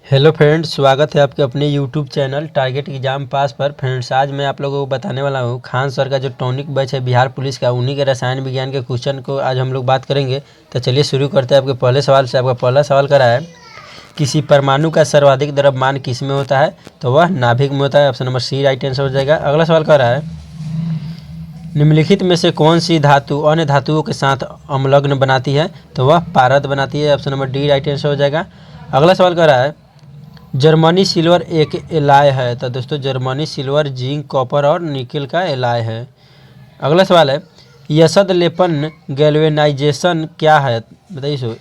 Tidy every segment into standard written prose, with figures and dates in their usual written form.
Hello friends, स्वागत है आपके अपने यूट्यूब चैनल टारगेट एग्जाम पास पर। फ्रेंड्स, आज मैं आप लोगों को बताने वाला हूँ खान सर का जो टॉनिक बैच है बिहार पुलिस का, उन्हीं के रसायन विज्ञान के क्वेश्चन को आज हम लोग बात करेंगे। तो चलिए शुरू करते हैं आपके पहले सवाल से। आपका पहला सवाल करा है, किसी परमाणु का सर्वाधिक द्रव्यमान किस में होता है? तो वह नाभिक में होता है। Option number C right answer हो जाएगा। अगला सवाल कह रहा है, निम्नलिखित में से कौन सी धातु अन्य धातुओं के साथ अम्लग्न बनाती है? तो वह पारद बनाती है। Option number D right answer हो जाएगा। अगला सवाल कह रहा है, जर्मनी सिल्वर एक एलाय है। तो दोस्तों, जर्मनी सिल्वर जिंक कॉपर और निकेल का एलाय है। अगला सवाल है, यसद लेपन गैल्वेनाइजेशन क्या है? बताइए सो,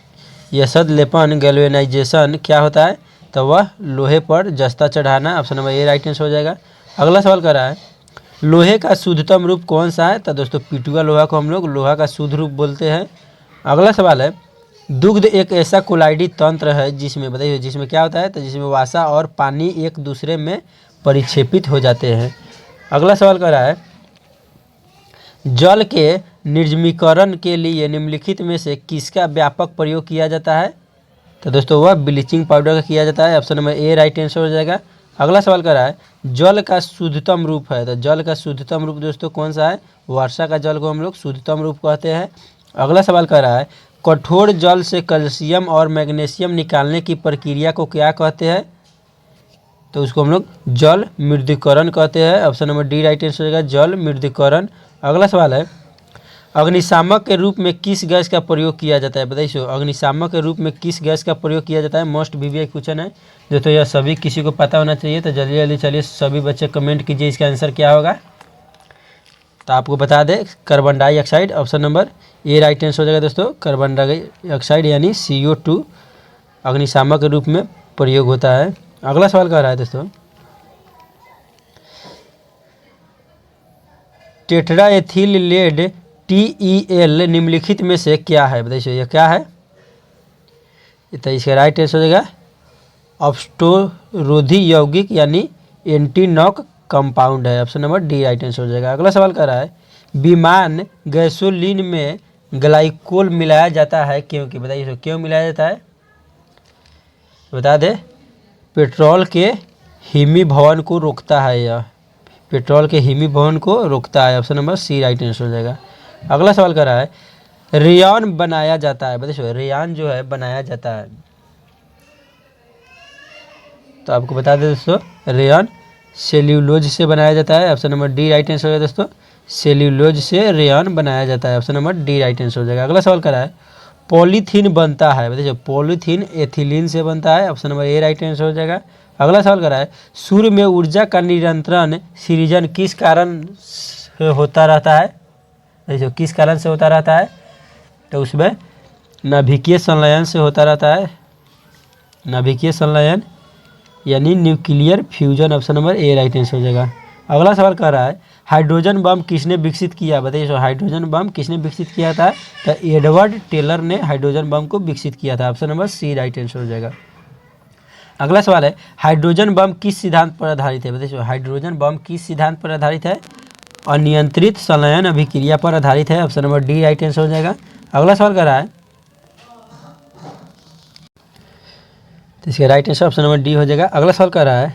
यसद लेपन गैल्वेनाइजेशन क्या होता है? तो वह लोहे पर जस्ता चढ़ाना। Option number A right answer हो जाएगा। अगला सवाल कर रहा है, लोहे का शुद्धतम रूप कौन सा है? तो दोस्तों, पिटुआ लोहा को हम लोग लोहा का शुद्ध रूप बोलते हैं। अगला सवाल है, दुग्ध एक ऐसा कोलाइडी तंत्र है जिसमें, बताइए, जिसमें क्या होता है? तो जिसमें वसा और पानी एक दूसरे में परिक्षेपित हो जाते हैं। अगला सवाल कर रहा है, जल के निर्जमीकरण के लिए निम्नलिखित में से किसका व्यापक प्रयोग किया जाता है? तो दोस्तों, वह ब्लीचिंग पाउडर का किया जाता है। Option number A right answer हो जाएगा। अगला सवाल कर रहा है, जल का शुद्धतम रूप है। तो जल का शुद्धतम रूप दोस्तों कौन सा है? वर्षा का जल को हम लोग शुद्धतम रूप कहते हैं। अगला सवाल कर रहा है, कठोर जल से कैल्शियम और मैग्नीशियम निकालने की प्रक्रिया को क्या कहते हैं? तो उसको हम लोग जल मृदुकरण कहते हैं। Option number D right answer हो जाएगा, जल मृदुकरण। अगला सवाल है, अग्निशामक के रूप में किस गैस का प्रयोग किया जाता है? बताइए सो, अग्निशामक के रूप में किस गैस का प्रयोग किया जाता है? मोस्ट वीवीआई क्वेश्चन है दोस्तों, यह सभी किसी को पता होना चाहिए। तो जल्दी जल्दी चलिए सभी बच्चे कमेंट कीजिए इसका आंसर क्या होगा। तो आपको बता दें, carbon dioxide. Option number A right answer हो जाएगा दोस्तों, कार्बन डाइऑक्साइड यानी CO2 अग्निशामक के रूप में प्रयोग होता है। अगला सवाल कह रहा है दोस्तों, टेट्रा एथिल लेड TeL निम्नलिखित में से क्या है? बताइए यह क्या है? तो इसका राइट आंसर हो जाएगा, अपस्टोरोधी यौगिक यानी एंटी नॉक कंपाउंड है। Option number D right answer हो जाएगा। अगला सवाल कर रहा है, विमान गैसोलीन में ग्लाइकोल मिलाया जाता है क्योंकि? बताइए क्यों मिलाया जाता है? बता दे, पेट्रोल के हिमीभवन को रोकता है। यह पेट्रोल के हिमीभवन को रोकता है। Option number C right answer हो जाएगा। अगला सवाल कर रहा है, रेयन बनाया जाता है। बताइए रेयन जो है बनाया जाता है, तो आपको बता दें दोस्तों, रेयन सेल्यूलोज से बनाया जाता है। Option number D right answer हो जाएगा दोस्तों, सेल्यूलोज से रेयन बनाया जाता है। Option number D right answer हो जाएगा। अगला सवाल करा है, पॉलीथीन बनता है। बताइए पॉलीथीन एथिलीन से बनता है। Option number A right answer हो जाएगा। अगला सवाल करा है, सूर्य में ऊर्जा का निरंतर सृजन किस कारण से होता रहता है? देखिए किस कारण से होता रहता है? तो उसमें नाभिकीय संलयन से होता रहता है। नाभिकीय संलयन यानी nuclear fusion. Option number A right answer हो जाएगा। अगला सवाल कर रहा है, हाइड्रोजन बम किसने विकसित किया? बताइए हाइड्रोजन बम किसने विकसित किया था? तो एडवर्ड टेलर ने हाइड्रोजन बम को विकसित किया था। Option number C right answer हो जाएगा। अगला सवाल है, हाइड्रोजन बम किस सिद्धांत पर आधारित है? बताइए हाइड्रोजन बम किस सिद्धांत पर आधारित है? अनियंत्रित संलयन अभिक्रिया पर आधारित है। Option number D right answer हो जाएगा। अगला सवाल कर रहा है, तो इसका right answer option number D हो जाएगा। अगला सवाल कर रहा है,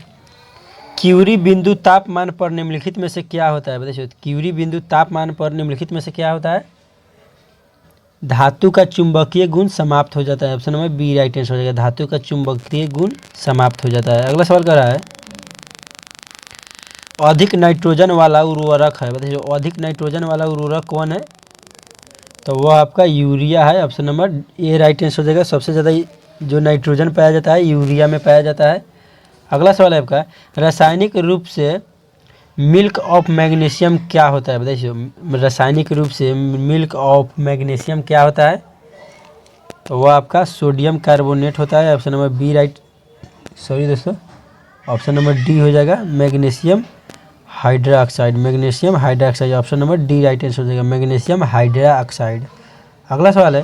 क्यूरी बिंदु तापमान पर निम्नलिखित में से क्या होता है? बताइए क्यूरी बिंदु तापमान पर निम्नलिखित में से क्या होता है? धातु का चुंबकीय गुण समाप्त हो जाता है। Option number B right answer हो जाएगा, धातु का चुंबकीय गुण समाप्त हो जाता है। अगला सवाल कर रहा है, अधिक नाइट्रोजन वाला उर्वरक है। बताइए अधिक नाइट्रोजन वाला उर्वरक कौन है? तो वह आपका यूरिया है। Option number A right answer हो जाएगा। सबसे ज़्यादा जो नाइट्रोजन पाया जाता है यूरिया में पाया जाता है। अगला सवाल है आपका, रासायनिक रूप से मिल्क ऑफ मैग्नीशियम क्या होता है? बताइए रासायनिक रूप से मिल्क ऑफ मैग्नीशियम क्या होता है? तो वह आपका सोडियम कार्बोनेट होता है। Option number B right, sorry दोस्तों, ऑप्शन नंबर डी हो जाएगा, magnesium hydroxide. Magnesium hydroxide option number D right answer हो जाएगा, मैग्नीशियम हाइड्रोक्साइड। अगला सवाल है,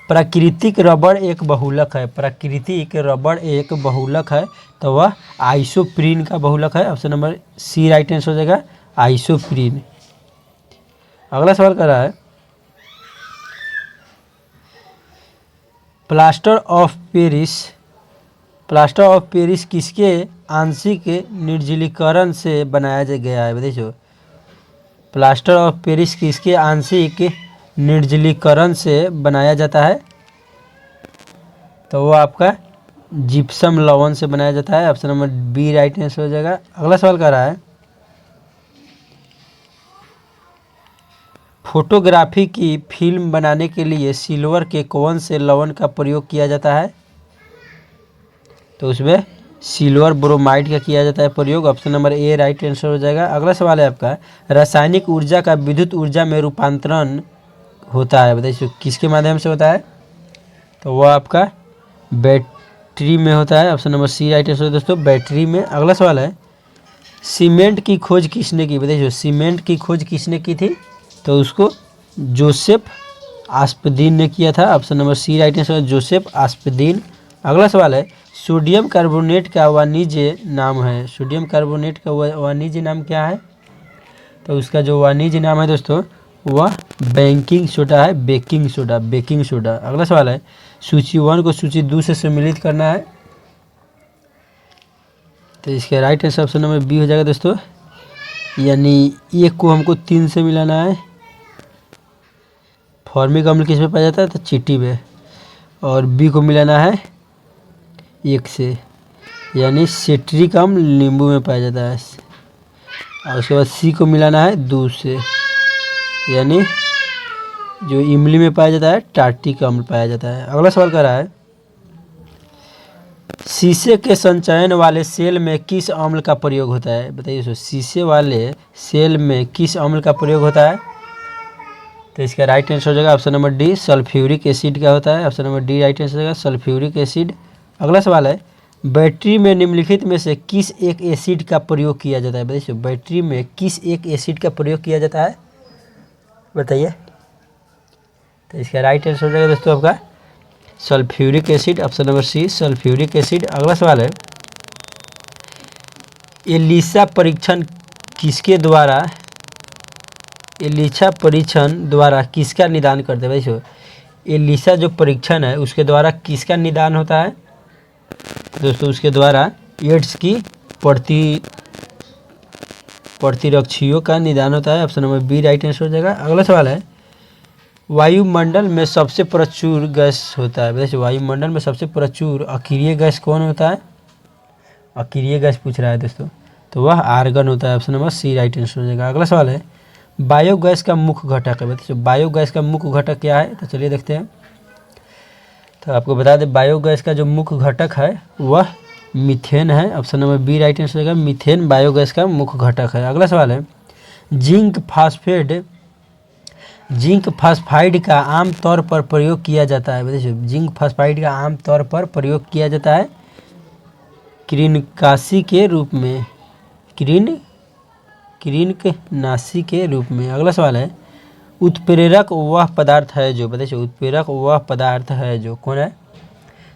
प्राकृतिक रबड़ एक बहुलक है। प्राकृतिक रबड़ एक बहुलक है, तो वह आइसोप्रीन का बहुलक है। Option number C right answer हो जाएगा, आइसोप्रीन। अगला सवाल कर रहा है, plaster of Paris plaster of Paris किसके आंशिक निर्जलीकरण से बनाया गया है? बताइए। प्लास्टर ऑफ पेरिस किसके आंशिक निर्जलीकरण से बनाया जाता है? तो वो आपका जिप्सम लवण से बनाया जाता है। Option number B right answer हो जाएगा। अगला सवाल कर रहा है, फोटोग्राफी की फिल्म बनाने के लिए सिल्वर के कौन से लवण का प्रयोग किया जाता है? तो उसमें सिल्वर ब्रोमाइड का किया जाता है प्रयोग। Option number A right answer हो जाएगा। अगला सवाल है आपका, रासायनिक ऊर्जा का विद्युत ऊर्जा में रूपांतरण होता है, बताइए किसके माध्यम से होता है? तो वह आपका बैटरी में होता है। Option number C right answer दोस्तों, बैटरी में। अगला सवाल है, सीमेंट की खोज किसने की? बताइए सीमेंट की खोज किसने की थी? तो उसको जोसेफ आस्पदीन ने किया था। Option number C right answer, Joseph Aspdin. अगला सवाल है, सोडियम कार्बोनेट का वाणिज्य नाम है। सोडियम कार्बोनेट का वाणिज्य नाम क्या है? तो उसका जो वाणिज्य नाम है दोस्तों वह बेकिंग सोडा है, बेकिंग सोडा, बेकिंग सोडा। अगला सवाल है, सूची 1 को सूची 2 से सम्मिलित करना है। तो इसका right answer option number B हो जाएगा दोस्तों, यानी 1 को हमको 3 से मिलाना है। फॉर्मिक अम्ल किस में पाया जाता है? तो चींटी में। और बी को मिलाना है 1 से, यानी सिट्रिक अम्ल नींबू में पाया जाता है। और उसके बाद सी को मिलाना है दूध से, यानी जो इमली में पाया जाता है टार्टिक अम्ल पाया जाता है। अगला सवाल कर रहा है, शीशे के संचयन वाले सेल में किस अम्ल का प्रयोग होता है? बताइए शीशे वाले सेल में किस अम्ल का प्रयोग होता है? तो इसका राइट आंसर हो जाएगा option number D, sulphuric acid का होता है। Option number D right answer हो जाएगा, सल्फ्यूरिक एसिड। अगला सवाल है, बैटरी में निम्नलिखित में से किस एक एसिड का प्रयोग किया जाता है? बताइए बैटरी में किस एक एसिड का प्रयोग किया जाता है? बताइए। तो इसका राइट आंसर हो जाएगा दोस्तों आपका sulphuric acid. Option number C, sulphuric acid. अगला सवाल है, एलिसा परीक्षण किसके द्वारा एलिसा परीक्षण द्वारा किसका निदान करते हैं? भाई एलिसा जो परीक्षण है उसके द्वारा किसका निदान होता है? दोस्तों उसके द्वारा एड्स की प्रतिरक्षियों का निदान होता है। Option number B right answer हो जाएगा। अगला सवाल है, वायुमंडल में सबसे प्रचुर गैस होता है। बताइए वायुमंडल में सबसे प्रचुर अक्रिय गैस कौन होता है? अक्रिय गैस पूछ रहा है दोस्तों, तो वह आर्गन होता है। Option number C right answer हो जाएगा। अगला सवाल है, बायोगैस का मुख्य घटक है। बताइए बायोगैस का मुख्य घटक क्या है? तो चलिए देखते हैं। तो आपको बता दें बायोगैस का जो मुख्य घटक है वह मीथेन है। Option number B right answer होगा, मीथेन बायोगैस का मुख्य घटक है। अगला सवाल है, जिंक फास्फाइड का आम तौर पर प्रयोग किया जाता है। बताइए जिंक फास्फाइड का आम तौर पर प्रयोग किया जाता है कृन्तकनाशी के रूप में, कृन्तकनाशी के रूप में। अगला सवाल है, उत्प्रेरक वह पदार्थ है जो, बताइए उत्प्रेरक वह पदार्थ है जो कौन है?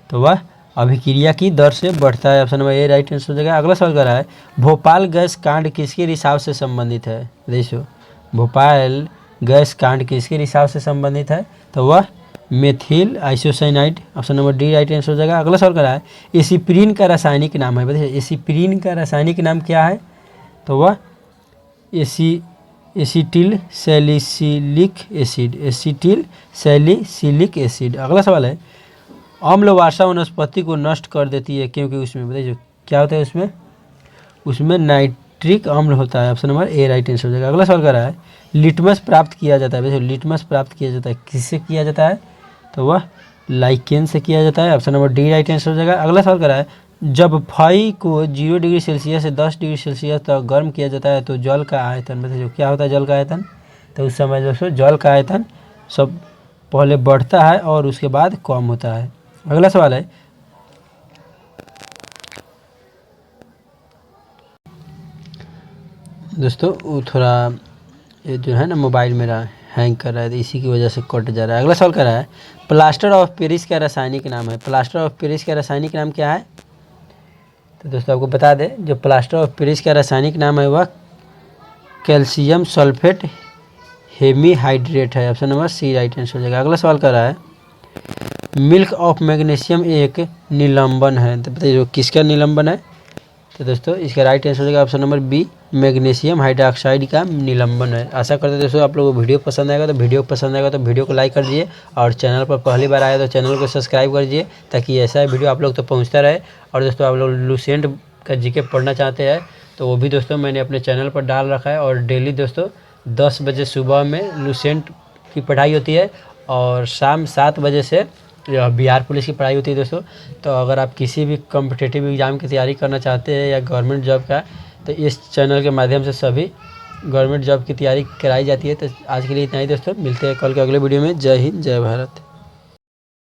तो वह अभिक्रिया की दर से बढ़ता है। Option number A right answer हो जाएगा। अगला सवाल कर रहा है, भोपाल गैस कांड किसके रिसाव से संबंधित है? देखिए भोपाल गैस कांड किसके रिसाव से संबंधित है? तो वह methyl isocyanide. Option number D right answer हो जाएगा। अगला सवाल कर रहा है, एसिप्रीन का रासायनिक नाम है। बताइए एसिप्रीन का रासायनिक नाम क्या है? तो वह acetyl salicylic acid, acetyl salicylic acid. अगला सवाल है, अम्ल वर्षा वनस्पति को नष्ट कर देती है क्योंकि उसमें, बताइए क्या होता है उसमें नाइट्रिक अम्ल होता है। Option number A right answer हो जाएगा। अगला सवाल कर रहा है, लिटमस प्राप्त किया जाता है। बताइए लिटमस प्राप्त किया जाता है किससे किया जाता है? तो वह लाइकेन से किया जाता है। Option number D right answer हो जाएगा। अगला सवाल कर रहा है, जब फाई को 0 डिग्री सेल्सियस से 10 डिग्री सेल्सियस तक गर्म किया जाता है तो जल का आयतन, बताइए क्या होता है जल का आयतन? तो उस समय दोस्तों जल का आयतन सब पहले बढ़ता है और उसके बाद कम होता है। अगला सवाल है, दोस्तों वो थोड़ा ये जो है ना मोबाइल मेरा हैंग कर रहा है तो इसी की वजह से कट जा रहा है। अगला सवाल कर रहा है, प्लास्टर ऑफ पेरिस का रासायनिक नाम है। प्लास्टर ऑफ पेरिस का रासायनिक नाम क्या है? तो दोस्तों आपको बता दें जो प्लास्टर ऑफ पेरिस का रासायनिक नाम है वह कैल्शियम सल्फेट हेमीहाइड्रेट है। Option number C right answer हो जाएगा। अगला सवाल कर रहा है, मिल्क ऑफ मैग्नीशियम एक निलंबन है। तो बताइए जो किसका निलंबन है? तो दोस्तों इसका राइट आंसर होगा option number B, magnesium hydroxide का निलंबन है। आशा करते हैं दोस्तों आप लोगों को वीडियो पसंद आएगा, तो वीडियो को लाइक कर दीजिए और चैनल पर पहली बार आए तो चैनल को सब्सक्राइब कर दीजिए ताकि ऐसा वीडियो आप लोग तक पहुंचता रहे। और दोस्तों आप लोग लुसेंट का जीके पढ़ना चाहते हैं तो वो भी दोस्तों मैंने अपने चैनल पर डाल रखा है। और डेली दोस्तों 10 बजे सुबह में लुसेंट की पढ़ाई होती है और शाम 7 बजे से बिहार पुलिस की पढ़ाई होती है दोस्तों। तो अगर आप किसी भी कॉम्पिटिटिव एग्ज़ाम की तैयारी करना चाहते हैं या गवर्नमेंट जॉब का, तो इस चैनल के माध्यम से सभी गवर्नमेंट जॉब की तैयारी कराई जाती है। तो आज के लिए इतना ही दोस्तों, मिलते हैं कल के अगले वीडियो में। जय हिंद, जय भारत।